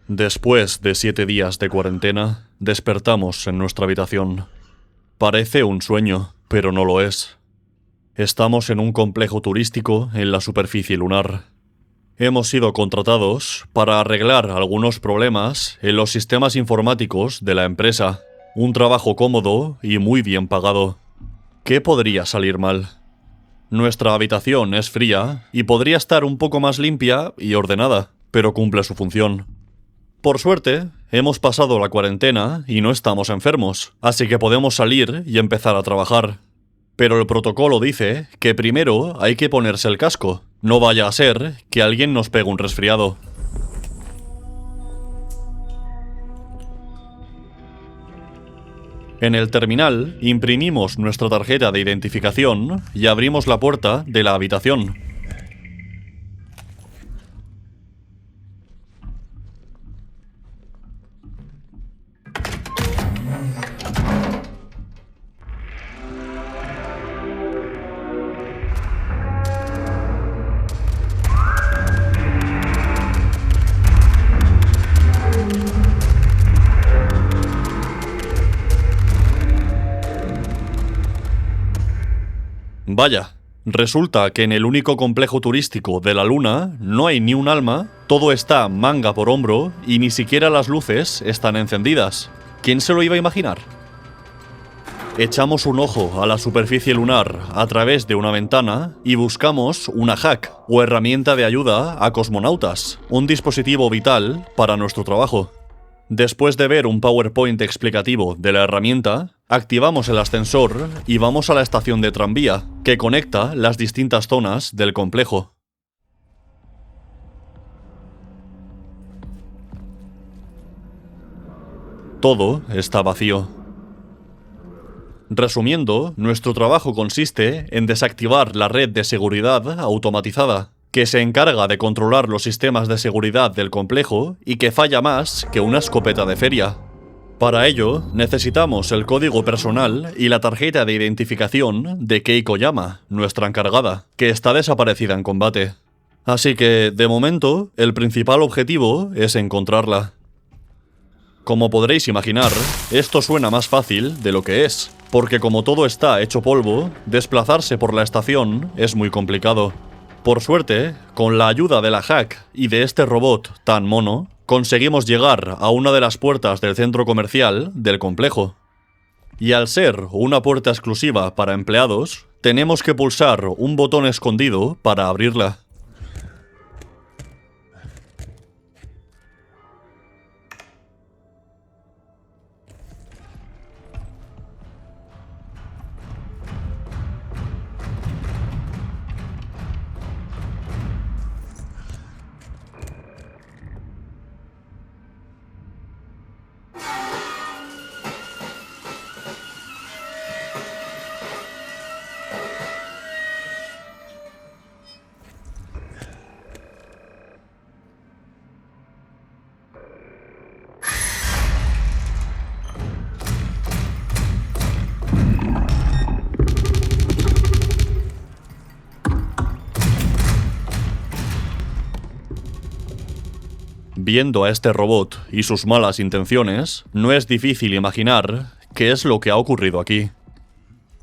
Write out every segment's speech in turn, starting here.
Después de 7 días de cuarentena, despertamos en nuestra habitación. Parece un sueño, pero no lo es. Estamos en un complejo turístico en la superficie lunar. Hemos sido contratados para arreglar algunos problemas en los sistemas informáticos de la empresa. Un trabajo cómodo y muy bien pagado. ¿Qué podría salir mal? Nuestra habitación es fría y podría estar un poco más limpia y ordenada, pero cumple su función. Por suerte, hemos pasado la cuarentena y no estamos enfermos, así que podemos salir y empezar a trabajar. Pero el protocolo dice que primero hay que ponerse el casco. No vaya a ser que alguien nos pegue un resfriado. En el terminal, imprimimos nuestra tarjeta de identificación y abrimos la puerta de la habitación. Vaya, resulta que en el único complejo turístico de la Luna no hay ni un alma, todo está manga por hombro y ni siquiera las luces están encendidas. ¿Quién se lo iba a imaginar? Echamos un ojo a la superficie lunar a través de una ventana y buscamos una hack o herramienta de ayuda a cosmonautas, un dispositivo vital para nuestro trabajo. Después de ver un PowerPoint explicativo de la herramienta, activamos el ascensor y vamos a la estación de tranvía, que conecta las distintas zonas del complejo. Todo está vacío. Resumiendo, nuestro trabajo consiste en desactivar la red de seguridad automatizada, que se encarga de controlar los sistemas de seguridad del complejo y que falla más que una escopeta de feria. Para ello, necesitamos el código personal y la tarjeta de identificación de Kei Koyama, nuestra encargada, que está desaparecida en combate. Así que, de momento, el principal objetivo es encontrarla. Como podréis imaginar, esto suena más fácil de lo que es, porque como todo está hecho polvo, desplazarse por la estación es muy complicado. Por suerte, con la ayuda de la hack y de este robot tan mono, conseguimos llegar a una de las puertas del centro comercial del complejo. Y al ser una puerta exclusiva para empleados, tenemos que pulsar un botón escondido para abrirla. Viendo a este robot y sus malas intenciones, no es difícil imaginar qué es lo que ha ocurrido aquí.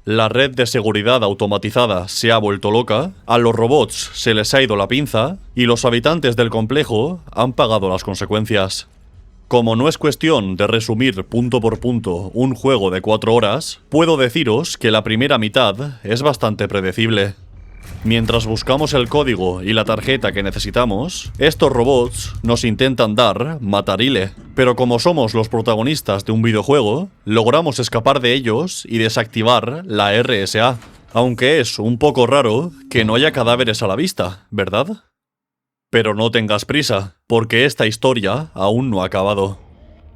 La red de seguridad automatizada se ha vuelto loca, a los robots se les ha ido la pinza y los habitantes del complejo han pagado las consecuencias. Como no es cuestión de resumir punto por punto un juego de 4 horas, puedo deciros que la primera mitad es bastante predecible. Mientras buscamos el código y la tarjeta que necesitamos, estos robots nos intentan dar matarile. Pero como somos los protagonistas de un videojuego, logramos escapar de ellos y desactivar la RSA. Aunque es un poco raro que no haya cadáveres a la vista, ¿verdad? Pero no tengas prisa, porque esta historia aún no ha acabado.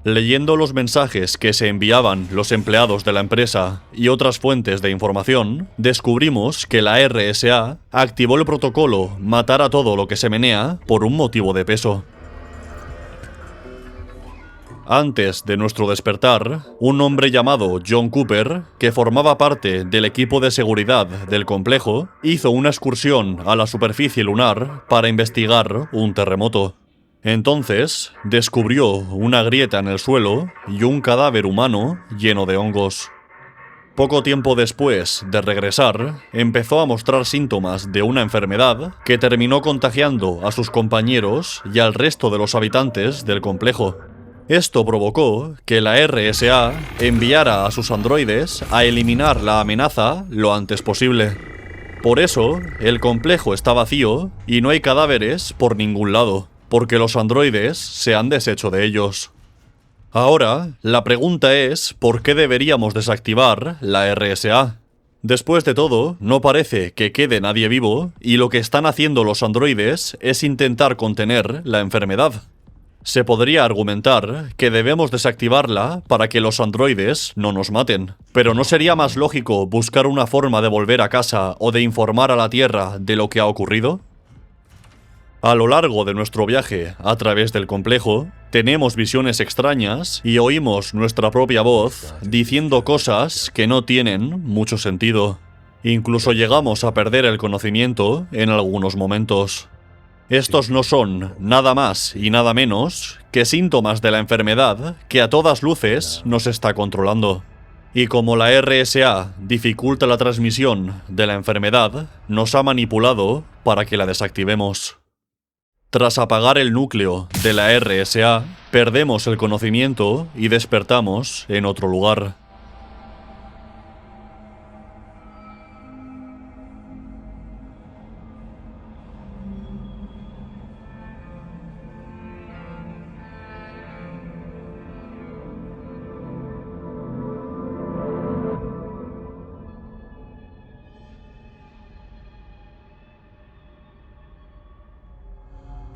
Leyendo los mensajes que se enviaban los empleados de la empresa y otras fuentes de información, descubrimos que la RSA activó el protocolo matar a todo lo que se menea por un motivo de peso. Antes de nuestro despertar, un hombre llamado John Cooper, que formaba parte del equipo de seguridad del complejo, hizo una excursión a la superficie lunar para investigar un terremoto. Entonces, descubrió una grieta en el suelo y un cadáver humano lleno de hongos. Poco tiempo después de regresar, empezó a mostrar síntomas de una enfermedad que terminó contagiando a sus compañeros y al resto de los habitantes del complejo. Esto provocó que la RSA enviara a sus androides a eliminar la amenaza lo antes posible. Por eso, el complejo está vacío y no hay cadáveres por ningún lado, porque los androides se han deshecho de ellos. Ahora, la pregunta es ¿por qué deberíamos desactivar la RSA? Después de todo, no parece que quede nadie vivo y lo que están haciendo los androides es intentar contener la enfermedad. Se podría argumentar que debemos desactivarla para que los androides no nos maten. Pero ¿no sería más lógico buscar una forma de volver a casa o de informar a la Tierra de lo que ha ocurrido? A lo largo de nuestro viaje a través del complejo, tenemos visiones extrañas y oímos nuestra propia voz diciendo cosas que no tienen mucho sentido. Incluso llegamos a perder el conocimiento en algunos momentos. Estos no son nada más y nada menos que síntomas de la enfermedad que a todas luces nos está controlando. Y como la RSA dificulta la transmisión de la enfermedad, nos ha manipulado para que la desactivemos. Tras apagar el núcleo de la RSA, perdemos el conocimiento y despertamos en otro lugar.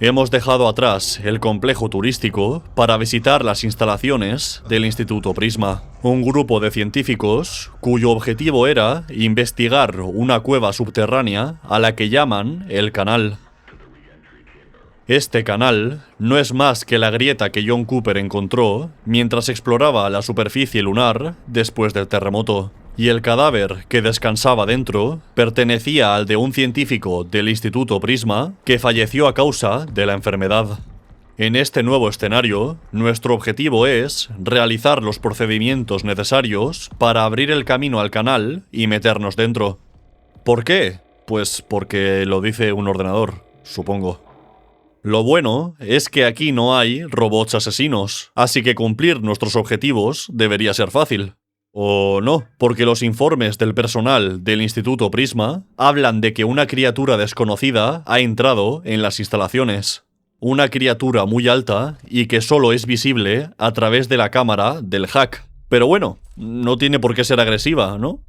Hemos dejado atrás el complejo turístico para visitar las instalaciones del Instituto Prisma, un grupo de científicos cuyo objetivo era investigar una cueva subterránea a la que llaman el Canal. Este canal no es más que la grieta que John Cooper encontró mientras exploraba la superficie lunar después del terremoto. Y el cadáver que descansaba dentro pertenecía al de un científico del Instituto Prisma que falleció a causa de la enfermedad. En este nuevo escenario, nuestro objetivo es realizar los procedimientos necesarios para abrir el camino al canal y meternos dentro. ¿Por qué? Pues porque lo dice un ordenador, supongo. Lo bueno es que aquí no hay robots asesinos, así que cumplir nuestros objetivos debería ser fácil. O no, porque los informes del personal del Instituto Prisma hablan de que una criatura desconocida ha entrado en las instalaciones. Una criatura muy alta y que solo es visible a través de la cámara del hack. Pero bueno, no tiene por qué ser agresiva, ¿no?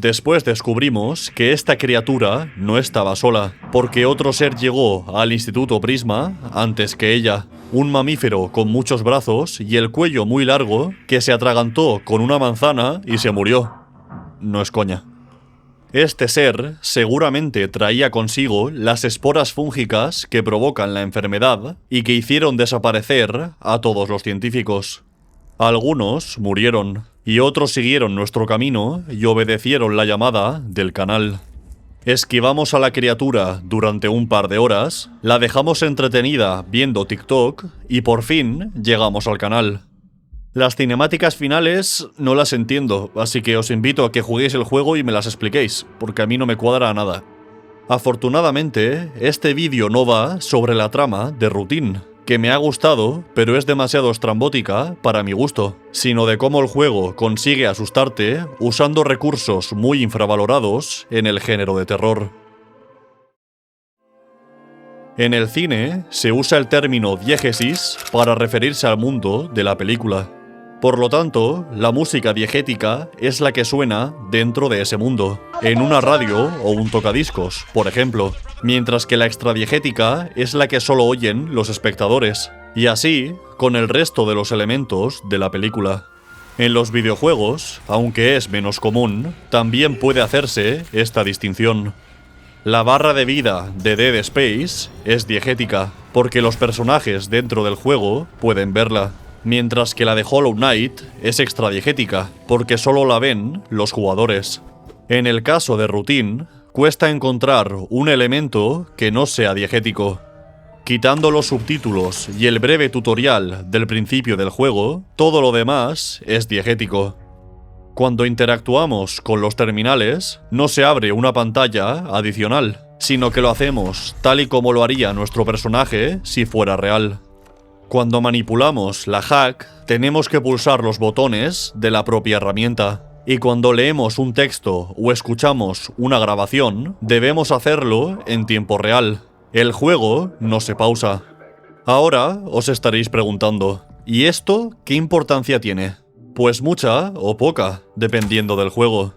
Después descubrimos que esta criatura no estaba sola, porque otro ser llegó al Instituto Prisma antes que ella. Un mamífero con muchos brazos y el cuello muy largo que se atragantó con una manzana y se murió. No es coña. Este ser seguramente traía consigo las esporas fúngicas que provocan la enfermedad y que hicieron desaparecer a todos los científicos. Algunos murieron y otros siguieron nuestro camino y obedecieron la llamada del canal. Esquivamos a la criatura durante un par de horas, la dejamos entretenida viendo TikTok y por fin llegamos al canal. Las cinemáticas finales no las entiendo, así que os invito a que juguéis el juego y me las expliquéis, porque a mí no me cuadra nada. Afortunadamente, este vídeo no va sobre la trama de Routine, que me ha gustado, pero es demasiado estrambótica para mi gusto, sino de cómo el juego consigue asustarte usando recursos muy infravalorados en el género de terror. En el cine se usa el término diégesis para referirse al mundo de la película. Por lo tanto, la música diegética es la que suena dentro de ese mundo, en una radio o un tocadiscos, por ejemplo, mientras que la extradiegética es la que solo oyen los espectadores, y así con el resto de los elementos de la película. En los videojuegos, aunque es menos común, también puede hacerse esta distinción. La barra de vida de Dead Space es diegética, porque los personajes dentro del juego pueden verla, mientras que la de Hollow Knight es extradiegética, porque solo la ven los jugadores. En el caso de Routine, cuesta encontrar un elemento que no sea diegético. Quitando los subtítulos y el breve tutorial del principio del juego, todo lo demás es diegético. Cuando interactuamos con los terminales, no se abre una pantalla adicional, sino que lo hacemos tal y como lo haría nuestro personaje si fuera real. Cuando manipulamos la hack, tenemos que pulsar los botones de la propia herramienta, y cuando leemos un texto o escuchamos una grabación, debemos hacerlo en tiempo real. El juego no se pausa. Ahora os estaréis preguntando, ¿y esto qué importancia tiene? Pues mucha o poca, dependiendo del juego.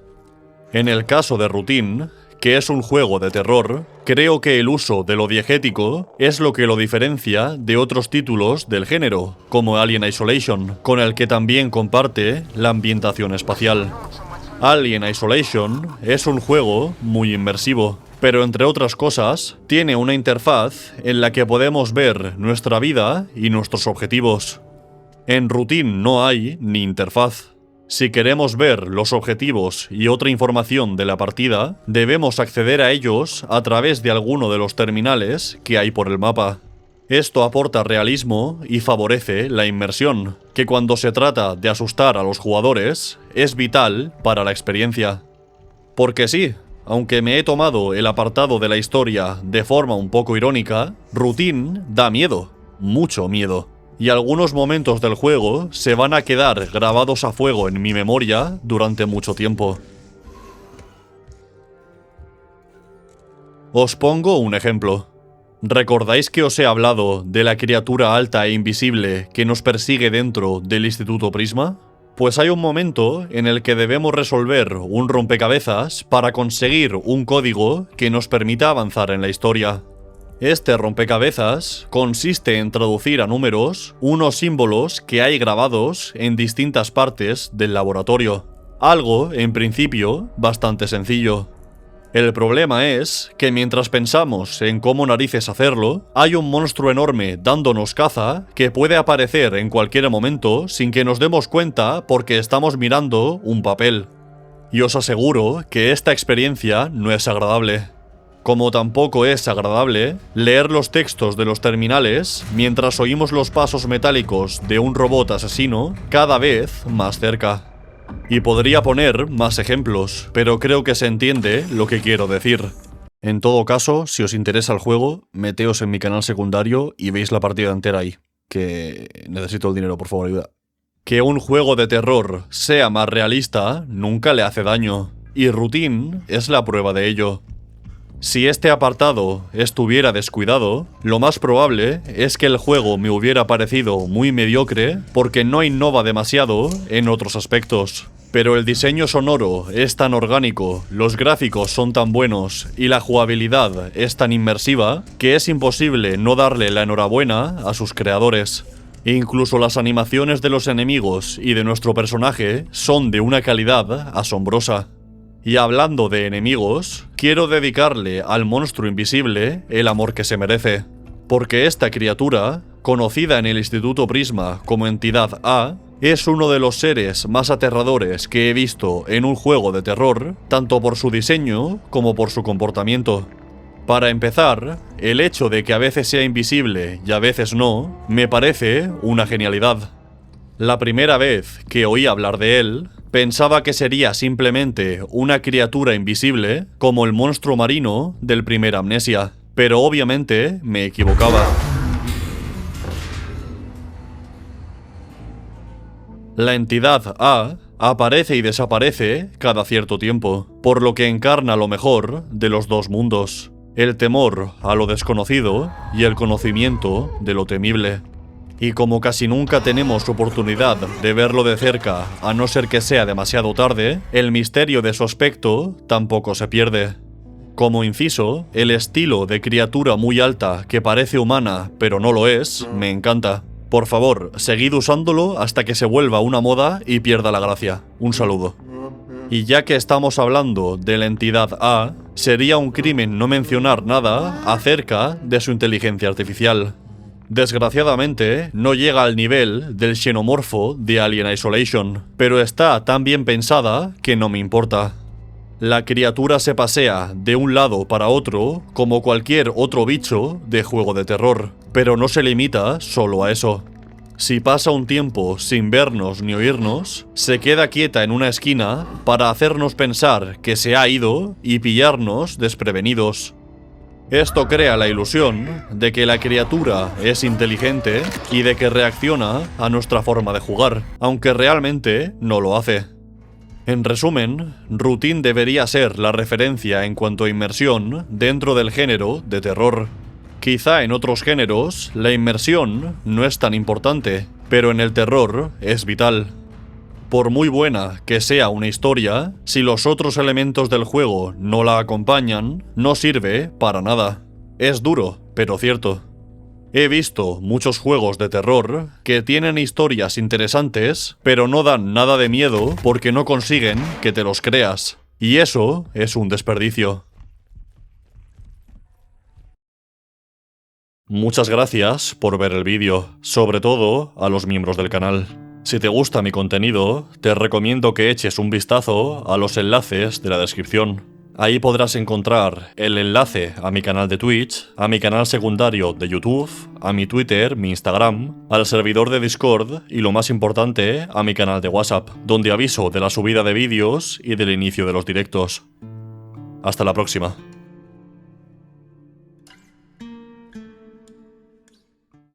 En el caso de Routine, que es un juego de terror, creo que el uso de lo diegético es lo que lo diferencia de otros títulos del género, como Alien Isolation, con el que también comparte la ambientación espacial. Alien Isolation es un juego muy inmersivo, pero entre otras cosas, tiene una interfaz en la que podemos ver nuestra vida y nuestros objetivos. En Routine no hay ni interfaz. Si queremos ver los objetivos y otra información de la partida, debemos acceder a ellos a través de alguno de los terminales que hay por el mapa. Esto aporta realismo y favorece la inmersión, que cuando se trata de asustar a los jugadores, es vital para la experiencia. Porque sí, aunque me he tomado el apartado de la historia de forma un poco irónica, Routine da miedo, mucho miedo. Y algunos momentos del juego se van a quedar grabados a fuego en mi memoria durante mucho tiempo. Os pongo un ejemplo. ¿Recordáis que os he hablado de la criatura alta e invisible que nos persigue dentro del Instituto Prisma? Pues hay un momento en el que debemos resolver un rompecabezas para conseguir un código que nos permita avanzar en la historia. Este rompecabezas consiste en traducir a números unos símbolos que hay grabados en distintas partes del laboratorio. Algo, en principio, bastante sencillo. El problema es que mientras pensamos en cómo narices hacerlo, hay un monstruo enorme dándonos caza que puede aparecer en cualquier momento sin que nos demos cuenta porque estamos mirando un papel. Y os aseguro que esta experiencia no es agradable. Como tampoco es agradable leer los textos de los terminales mientras oímos los pasos metálicos de un robot asesino cada vez más cerca. Y podría poner más ejemplos, pero creo que se entiende lo que quiero decir. En todo caso, si os interesa el juego, meteos en mi canal secundario y veis la partida entera ahí. Que necesito el dinero, por favor, ayuda. Que un juego de terror sea más realista nunca le hace daño, y Routine es la prueba de ello. Si este apartado estuviera descuidado, lo más probable es que el juego me hubiera parecido muy mediocre porque no innova demasiado en otros aspectos. Pero el diseño sonoro es tan orgánico, los gráficos son tan buenos y la jugabilidad es tan inmersiva que es imposible no darle la enhorabuena a sus creadores. Incluso las animaciones de los enemigos y de nuestro personaje son de una calidad asombrosa. Y hablando de enemigos, quiero dedicarle al monstruo invisible el amor que se merece, porque esta criatura, conocida en el Instituto Prisma como Entidad A, es uno de los seres más aterradores que he visto en un juego de terror, tanto por su diseño como por su comportamiento. Para empezar, el hecho de que a veces sea invisible y a veces no, me parece una genialidad. La primera vez que oí hablar de él, pensaba que sería simplemente una criatura invisible, como el monstruo marino del primer Amnesia, pero obviamente me equivocaba. La entidad A aparece y desaparece cada cierto tiempo, por lo que encarna lo mejor de los dos mundos, el temor a lo desconocido y el conocimiento de lo temible. Y como casi nunca tenemos oportunidad de verlo de cerca, a no ser que sea demasiado tarde, el misterio de su aspecto tampoco se pierde. Como inciso, el estilo de criatura muy alta que parece humana pero no lo es, me encanta. Por favor, seguid usándolo hasta que se vuelva una moda y pierda la gracia. Un saludo. Y ya que estamos hablando de la entidad A, sería un crimen no mencionar nada acerca de su inteligencia artificial. Desgraciadamente, no llega al nivel del xenomorfo de Alien Isolation, pero está tan bien pensada que no me importa. La criatura se pasea de un lado para otro como cualquier otro bicho de juego de terror, pero no se limita solo a eso. Si pasa un tiempo sin vernos ni oírnos, se queda quieta en una esquina para hacernos pensar que se ha ido y pillarnos desprevenidos. Esto crea la ilusión de que la criatura es inteligente y de que reacciona a nuestra forma de jugar, aunque realmente no lo hace. En resumen, Routine debería ser la referencia en cuanto a inmersión dentro del género de terror. Quizá en otros géneros la inmersión no es tan importante, pero en el terror es vital. Por muy buena que sea una historia, si los otros elementos del juego no la acompañan, no sirve para nada. Es duro, pero cierto. He visto muchos juegos de terror que tienen historias interesantes, pero no dan nada de miedo porque no consiguen que te los creas. Y eso es un desperdicio. Muchas gracias por ver el vídeo, sobre todo a los miembros del canal. Si te gusta mi contenido, te recomiendo que eches un vistazo a los enlaces de la descripción. Ahí podrás encontrar el enlace a mi canal de Twitch, a mi canal secundario de YouTube, a mi Twitter, mi Instagram, al servidor de Discord y lo más importante, a mi canal de WhatsApp, donde aviso de la subida de vídeos y del inicio de los directos. Hasta la próxima.